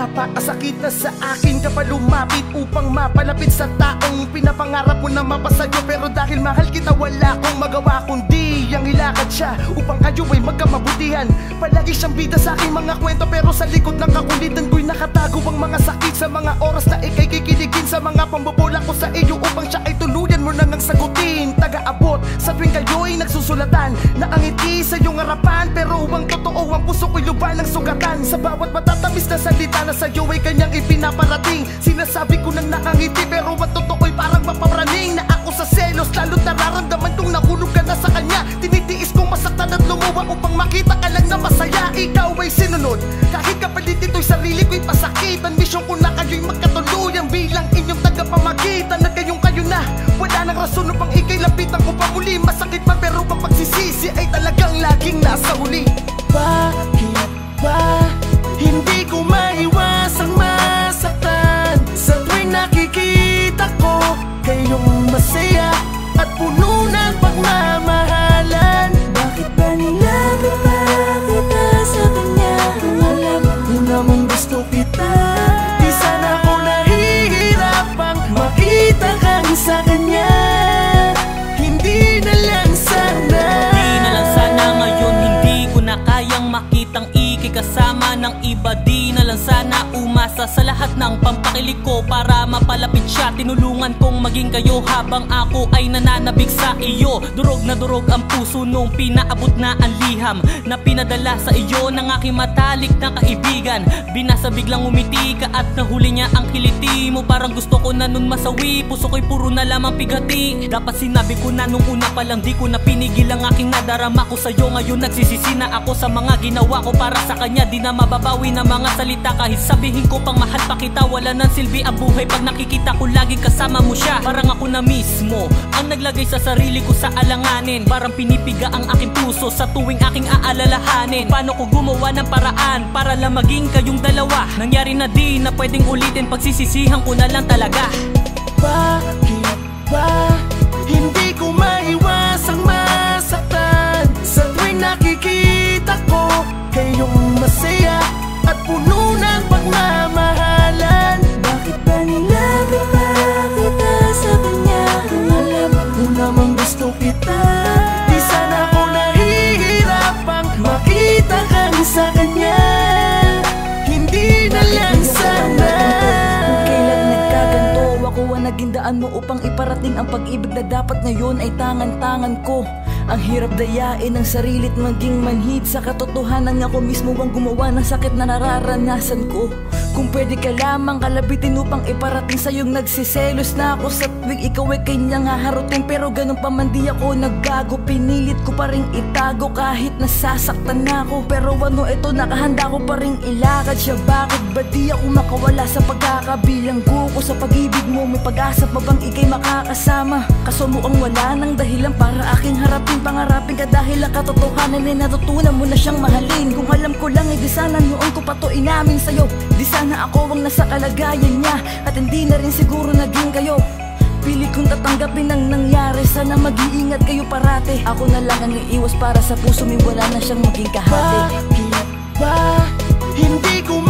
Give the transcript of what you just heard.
Napakasakit na sa akin ka pa lumapit upang mapalapit sa taong pinapangarap mo na mapasayo. Pero dahil mahal kita wala akong magawa kundi ang ilakad siya upang kayo ay magkamabutihan. Palagi siyang bida sa aking mga kwento, pero sa likod ng kakulitan ko'y nakatago ang mga sakit. Sa mga oras na ika'y kikiligin, sa mga pambobola ko sa iyo upang siya ay tuluyan mo nang ang sagutin. Taga-abot sa tuwing kayo'y nagsusulatan, nakangiti sa iyong harapan, pero ang totoo ang puso ko'y luba ng sugatan. Sa bawat matatamis na salita na sa'yo ay kanyang ipinaparating, sinasabi ko nang nakangiti, pero ang totoo'y parang mapapraning. Na ako sa selos, lalo't nararamdaman kong nahulog ka na sa kanya. Tinitiis kong masaktan at lumuwa upang makita ka lang na masaya. Ikaw ay sinunod, kahit kapalit ito'y sarili ko'y pasakit. Ang misyon ko na kayo'y magkatuluyan bilang inyong tagapamagitan. At kayong kayo na, wala nang rason upang ika'y lapitan ko pa muli. Masakit man pero ang pagsisisi ay talagang laging nasa huli. Bakit ba hindi ko maiwasang masaktan sa tuwing nakikita ko kayong masaya at puno ng pagmamahalan? Bakit ba nilababa kita sa kanya kung alam mo namang gusto kita? Di sana ako nahihirapang makita kang sa kanya. Hindi na lang sana, hindi na lang sana ngayon hindi ko na kayang makitang kasama ng iba. Di na lang sana umasa sa lahat ng pampakilig ko para mapalapit siya. Tinulungan kong maging kayo habang ako ay nananabik sa iyo. Durog na durog ang puso nung pinaabot na ang liham na pinadala sa iyo ng aking matalik na kaibigan. Binasa biglang umiti ka at nahuli niya ang kiliti mo. Parang gusto ko na nun masawi, puso ko'y puro na lamang pigati. Dapat sinabi ko na nung una pa lang, di ko na pinigil ang aking nadarama ko sa'yo. Ngayon nagsisisi na ako sa mga ginawa ko para sa kanya. Di na mababawi na mga salita kahit sabihin ko pang mahal pa kita. Wala nang silbi ang buhay pag nakikita ko laging kasama mo siya. Parang ako na mismo ang naglagay sa sarili ko sa alanganin. Parang pinipiga ang aking puso sa tuwing aking aalalahanin. Paano ko gumawa ng paraan para lang maging kayong dalawa? Nangyari na di na pwedeng ulitin, pagsisisihan ko na lang talaga. Bakit ba hindi ko maiwasang masaktan sa tuwing nakikita ko kayong masaya at puno ng pagmamahalan? Bakit ba nilababa kita sa kanya kung alam mo namang gusto kita? Di sana ako nahihirapang makita kang sa kanya. Hindi na lang sana. Kung kailan nagkaganto, ako ang naging daan mo upang iparating ang pag-ibig na dapat ngayon ay tangan-tangan ko. Ang hirap dayain ang sarilit maging manhid sa katotohanan. Ako mismo ang gumawa ng sakit na nararanasan ko. Kung pwede ka lamang kalabitin upang iparating sa'yong nagsiselos na ako sa tuwing ikaw ay kanyang haharutin. Pero ganun pa man di ako nagbago, pinilit ko pa rin itago kahit nasasaktan na ako. Pero ano ito, nakahanda ko pa rin ilakad siya. Bakit ba di ako makawala sa pagkakabilanggo ko sa pag-ibig mo? May pag-asa pa bang ika'y makakasama? Kaso mukhang wala nang dahilan para aking harapin. Pangarapin ka dahil ang katotohanan ay natutunan mo na siyang mahalin. Kung alam ko lang ay di sana noon ko pa to inamin sa'yo. Di sana ako ang nasa kalagayan niya at hindi na rin siguro naging kayo. Pili kong tatanggapin ang nangyari, sana mag-iingat kayo parate. Ako na lang ang iiwas para sa puso may wala na siyang maging kahati. Bakit ba hindi ko